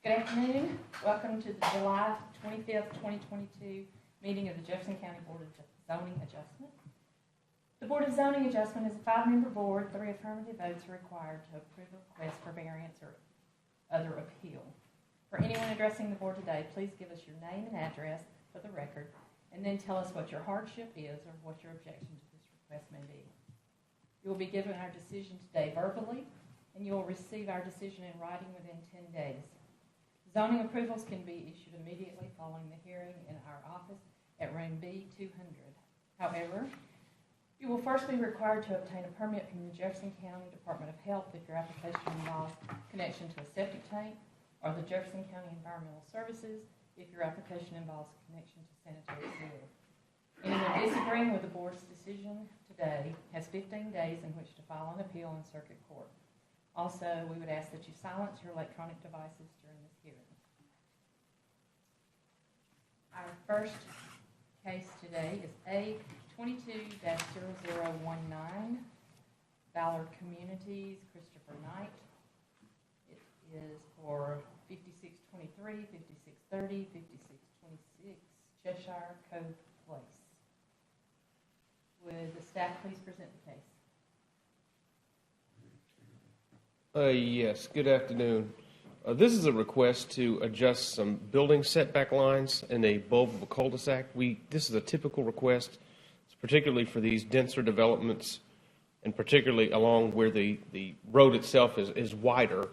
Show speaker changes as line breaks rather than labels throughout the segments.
Good afternoon. Welcome to the July 25th, 2022 meeting of the Jefferson County Board of Zoning Adjustment. The Board of Zoning Adjustment is a 5-member board. 3 affirmative votes are required to approve a request for variance or other appeal. For anyone addressing the board today, please give us your name and address for the record, and then tell us what your hardship is or what your objection to this request may be. You will be given our decision today verbally, and you will receive our decision in writing within 10 days. Zoning approvals can be issued immediately following the hearing in our office at room B200. However, you will first be required to obtain a permit from the Jefferson County Department of Health if your application involves connection to a septic tank, or the Jefferson County Environmental Services if your application involves connection to sanitary sewer. Anyone disagreeing with the board's decision today has 15 days in which to file an appeal in circuit court. Also, we would ask that you silence your electronic devices during this hearing. Our first case today is A 22-0019, Ballard Communities, Christopher Knight. It is for 5623, 5630, 5626 Cheshire Cove Place. Would the staff please present the case?
Yes, good afternoon. This is a request to adjust some building setback lines in a bulb of a cul-de-sac. This is a typical request, particularly for these denser developments, and particularly along where the road itself is wider,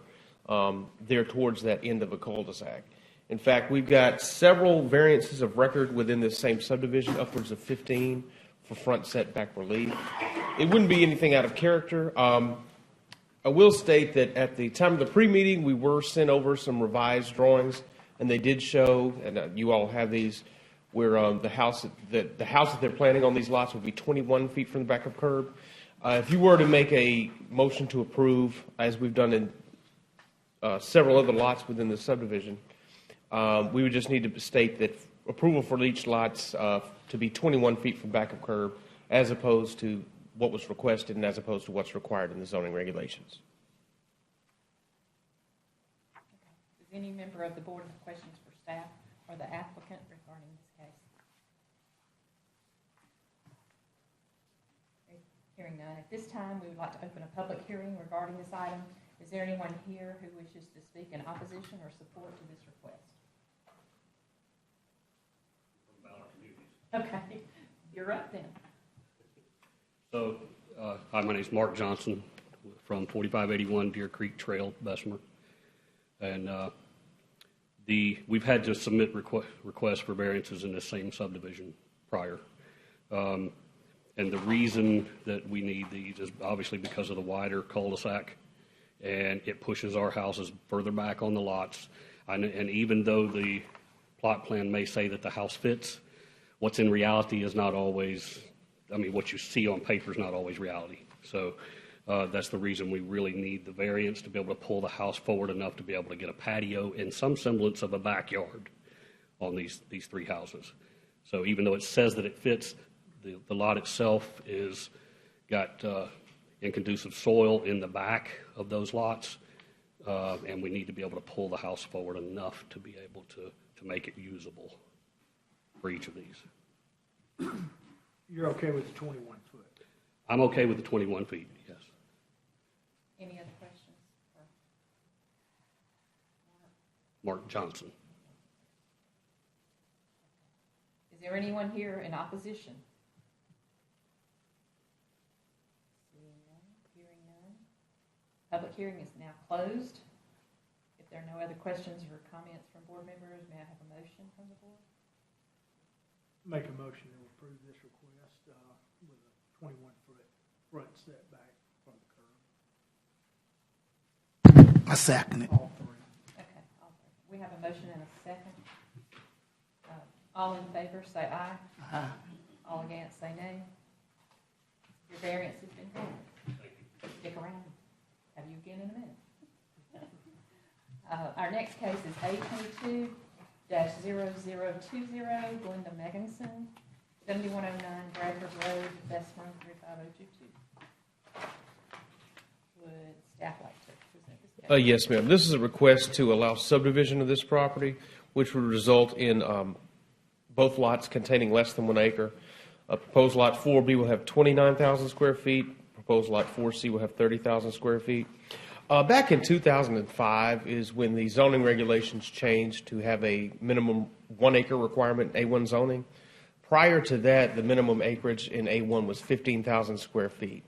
there towards that end of a cul-de-sac. In fact, we've got several variances of record within this same subdivision, upwards of 15 for front setback relief. It wouldn't be anything out of character. I will state that at the time of the pre-meeting, we were sent over some revised drawings, and they did show, and you all have these, where the house that they're planning on these lots will be 21 feet from the back of curb. If you were to make a motion to approve, as we've done in several other lots within the subdivision, we would just need to state that approval for each lots to be 21 feet from back of curb, as opposed to what was requested and as opposed to what's required in the zoning regulations.
Okay. Does any member of the board have questions for staff or the applicant regarding this case? Okay. Hearing none. At this time, we would like to open a public hearing regarding this item. Is there anyone here who wishes to speak in opposition or support to this request? Okay, you're up then.
So, hi, my name is Mark Johnson from 4581 Deer Creek Trail, Bessemer. And we've had to submit requests for variances in the same subdivision prior. And the reason that we need these is obviously because of the wider cul-de-sac, and it pushes our houses further back on the lots. And even though the plot plan may say that the house fits, what's in reality is not always, what you see on paper is not always reality. So that's the reason we really need the variance to be able to pull the house forward enough to be able to get a patio and some semblance of a backyard on these 3 houses. So even though it says that it fits, the lot itself is got inconducive soil in the back of those lots, and we need to be able to pull the house forward enough to be able to make it usable for each of these.
You're okay with the 21 foot?
I'm okay with the 21 feet, yes.
Any other questions?
Mark Johnson.
Is there anyone here in opposition? Seeing none, hearing none. Public hearing is now closed. If there are no other questions or comments from board members, may I have a motion from the board?
Make a motion to approve this request with a 21-foot front setback from the curb.
I second it.
All 3.
Okay, all right. We have a motion and a second. All in favor, say aye.
Aye.
All against, say nay. Your variance has been granted. Stick around. Have you again in a minute. Our next case is A22-0020, Glenda Meganson, 7109 Bradford Road, Bessemer 35022. Would staff like to present this?
Yes, ma'am. This is a request to allow subdivision of this property, which would result in both lots containing less than 1 acre. Proposed Lot 4B will have 29,000 square feet. Proposed Lot 4C will have 30,000 square feet. Back in 2005 is when the zoning regulations changed to have a minimum 1 acre requirement in A1 zoning. Prior to that, the minimum acreage in A1 was 15,000 square feet.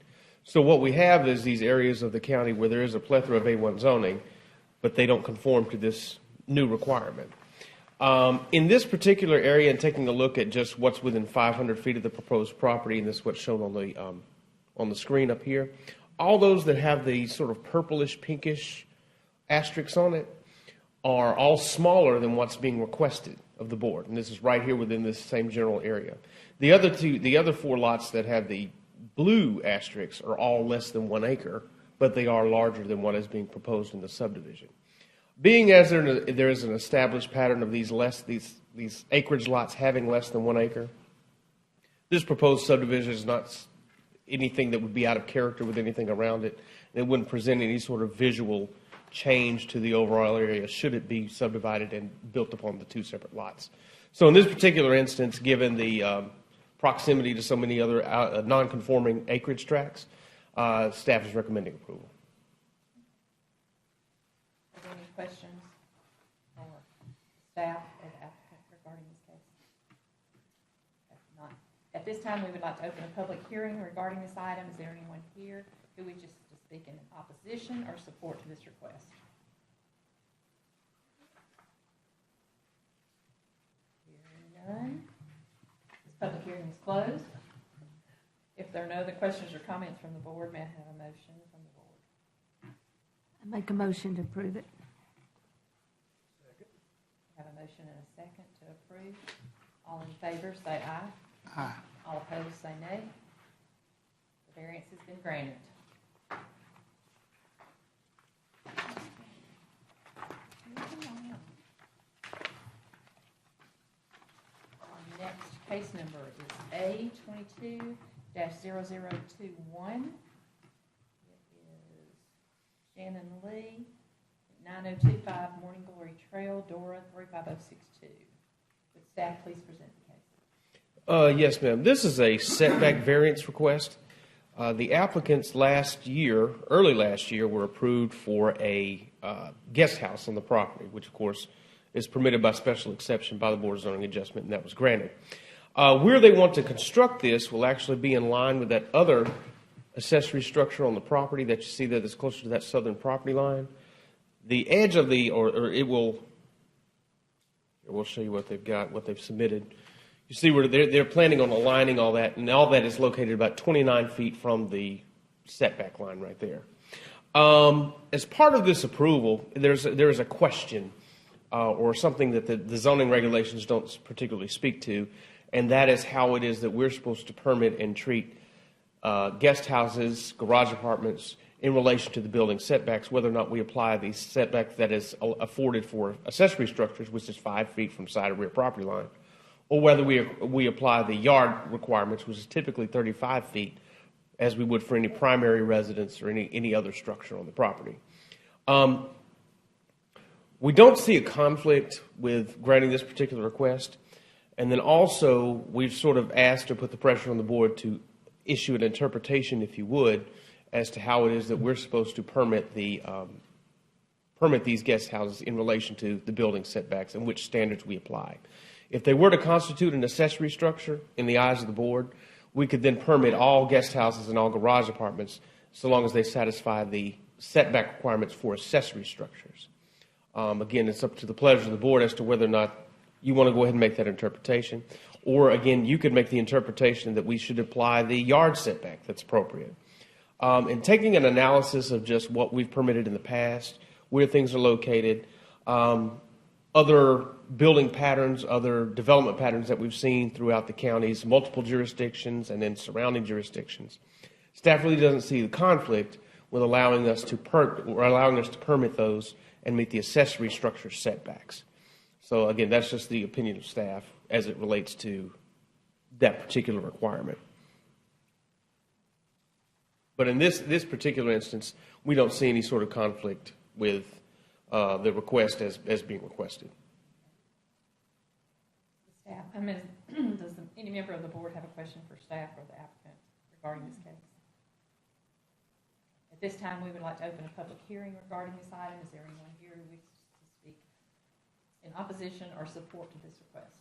So what we have is these areas of the county where there is a plethora of A1 zoning, but they don't conform to this new requirement. In this particular area, and taking a look at just what's within 500 feet of the proposed property, and this is what's shown on the screen up here, all those that have the sort of purplish, pinkish asterisks on it are all smaller than what's being requested of the board, and this is right here within this same general area. The other 4 lots that have the blue asterisks are all less than 1 acre, but they are larger than what is being proposed in the subdivision. Being as there is an established pattern of these acreage lots having less than 1 acre, this proposed subdivision is not anything that would be out of character with anything around it. It wouldn't present any sort of visual change to the overall area should it be subdivided and built upon the 2 separate lots. So in this particular instance, given the proximity to so many other non-conforming acreage tracts, staff is recommending approval.
Are there any questions for staff or the applicant regarding this case? If not, at this time, we would like to open a public hearing regarding this item. Is there anyone here who wishes to speak in opposition or support to this request? Hearing none. This public hearing is closed. If there are no other questions or comments from the board, may I have a motion from the board?
I make a motion to approve it.
I have a motion and a second to approve. All in favor, say aye.
Aye.
All opposed, say nay. The variance has been granted. Our next case number is A 22-0021. It is Shannon Lee, 9025 Morning Glory Trail, Dora 35062. Would staff please present the case?
Yes, ma'am. This is a setback variance request. The applicants early last year, were approved for a guest house on the property, which, of course, is permitted by special exception by the Board of Zoning Adjustment, and that was granted. Where they want to construct this will actually be in line with that other accessory structure on the property that you see that is closer to that southern property line. The edge of we'll show you what they've got, what they've submitted. You see where they're planning on aligning all that, and all that is located about 29 feet from the setback line right there. As part of this approval, there is a question or something that the zoning regulations don't particularly speak to, and that is how it is that we're supposed to permit and treat guest houses, garage apartments in relation to the building setbacks, whether or not we apply the setback that is afforded for accessory structures, which is 5 feet from side or rear property line, or whether we apply the yard requirements, which is typically 35 feet, as we would for any primary residence or any other structure on the property. We don't see a conflict with granting this particular request. And then also, we've sort of asked or put the pressure on the board to issue an interpretation, if you would, as to how it is that we're supposed to permit these guest houses in relation to the building setbacks and which standards we apply. If they were to constitute an accessory structure in the eyes of the board, we could then permit all guest houses and all garage apartments so long as they satisfy the setback requirements for accessory structures. Again, it's up to the pleasure of the board as to whether or not you want to go ahead and make that interpretation. Or, again, you could make the interpretation that we should apply the yard setback that's appropriate. In taking an analysis of just what we've permitted in the past, where things are located, other building patterns, other development patterns that we've seen throughout the counties, multiple jurisdictions, and then surrounding jurisdictions, staff really doesn't see the conflict with allowing us to permit those and meet the accessory structure setbacks. So again, that's just the opinion of staff as it relates to that particular requirement. But in this particular instance, we don't see any sort of conflict with the request as being requested.
Staff, does any member of the board have a question for staff or the applicant regarding this case? At this time, we would like to open a public hearing regarding this item. Is there anyone here who wishes to speak in opposition or support to this request?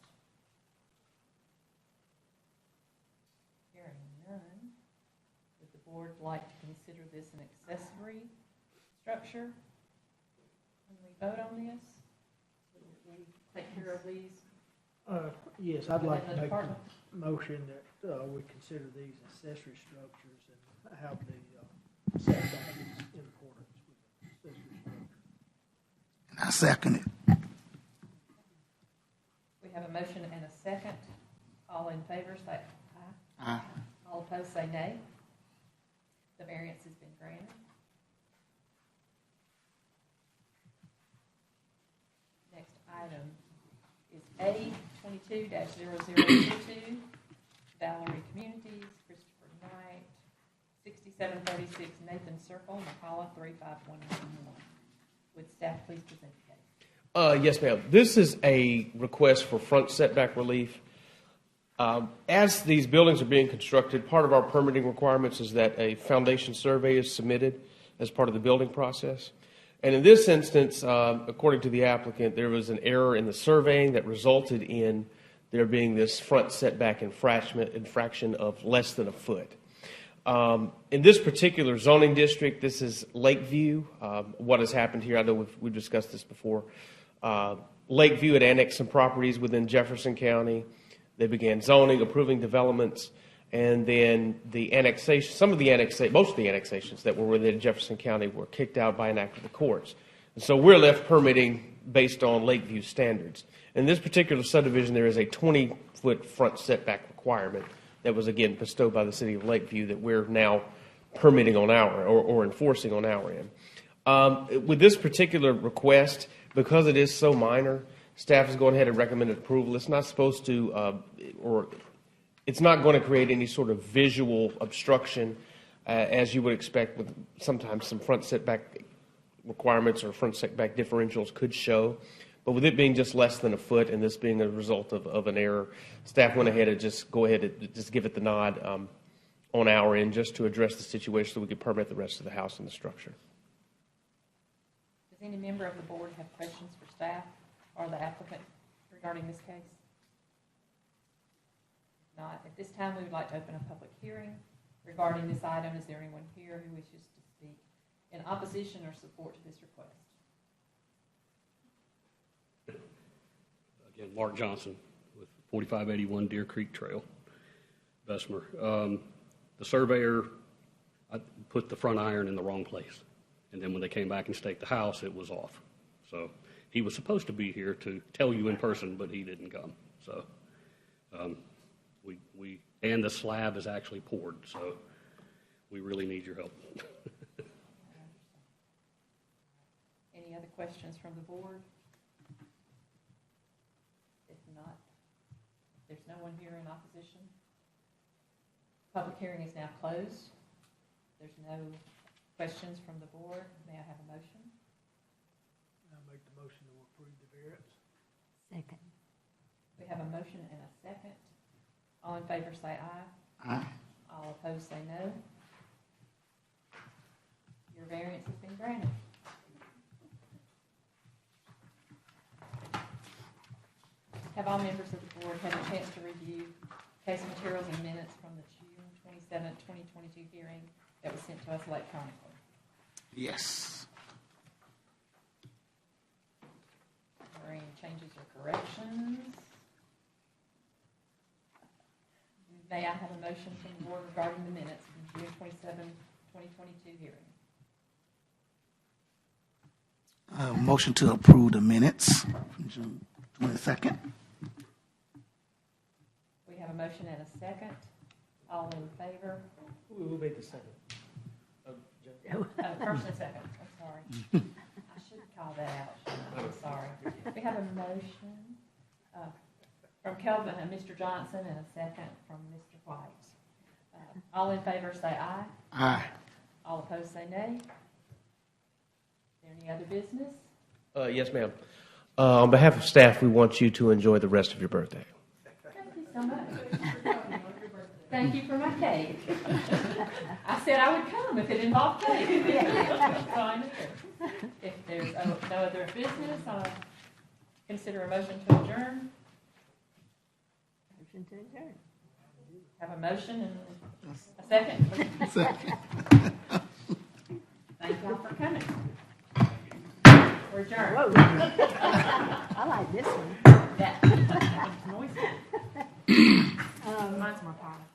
Hearing none, would the board like to consider this an accessory structure when we vote on this? Will we take care of these?
Yes, I'd like to
within the
make a
department?
motion that we consider these accessory structures and have the setback is in accordance with the accessory structure.
And I second it.
We have a motion and a second. All in favor say aye.
Aye.
All opposed say nay. The variance has been granted. Next item is A 22-0022, Valerie Communities, Christopher Knight, 6736 Nathan Circle, McCalla 35191. Would staff please present the case?
Yes, ma'am. This is a request for front setback relief. As these buildings are being constructed, part of our permitting requirements is that a foundation survey is submitted as part of the building process. And in this instance, according to the applicant, there was an error in the surveying that resulted in there being this front setback infraction of less than a foot. In this particular zoning district, this is Lakeview. What has happened here, I know we've discussed this before. Lakeview had annexed some properties within Jefferson County. They began zoning, approving developments, and then the annexation, most of the annexations that were within Jefferson County were kicked out by an act of the courts. And so we're left permitting based on Lakeview standards. In this particular subdivision, there is a 20-foot front setback requirement that was, again, bestowed by the city of Lakeview that we're now permitting on or enforcing on our end. With this particular request, because it is so minor, staff is going ahead and recommended approval. It's not supposed to, it's not going to create any sort of visual obstruction, as you would expect with sometimes some front setback requirements or front setback differentials could show. But with it being just less than a foot and this being a result of an error, staff went ahead and just go ahead and just give it the nod on our end just to address the situation so we could permit the rest of the house and the structure.
Does any member of the board have questions for staff or the applicant regarding this case? If not, at this time, we would like to open a public hearing regarding this item. Is there anyone here who wishes to speak in opposition or support to this request?
Again, Mark Johnson with 4581 Deer Creek Trail, Bessemer. The surveyor put the front iron in the wrong place. And then when they came back and staked the house, it was off. So he was supposed to be here to tell you in person, but he didn't come. So and the slab is actually poured, so we really need your help.
Any other questions from the board? If not, there's no one here in opposition. Public hearing is now closed. There's no questions from the board. May I have a motion?
I'll make the motion to approve the variance.
Second.
We have a motion and a second. All in favor say aye.
Aye.
All opposed say no. Your variance has been granted. Have all members of the board had a chance to review case materials and minutes from the June 27, 2022 hearing that was sent to us electronically?
Yes.
Are there any changes or corrections? May I have a motion from the board regarding the minutes from June 27, 2022 hearing?
Motion to approve the minutes from June 22nd.
We have a motion and a second. All in favor?
Who made the second?
First and second, I'm sorry. I should call that out, shouldn't I? I'm sorry. We have a motion from Kelvin and Mr. Johnson and a second from Mr. White. All in favor say aye.
Aye.
All opposed say nay. there any other business?
Yes, ma'am. On behalf of staff, we want you to enjoy the rest of your birthday.
Thank you so much. Thank you for my cake. I said I would come if it involved cake. So I'm here. If there's no other business, I'll consider a motion to adjourn.
Motion to adjourn.
Have a motion and a second.
Second.
Thank you for coming. We're adjourned.
Whoa. I like this one.
That was noisy. Mine's more powerful.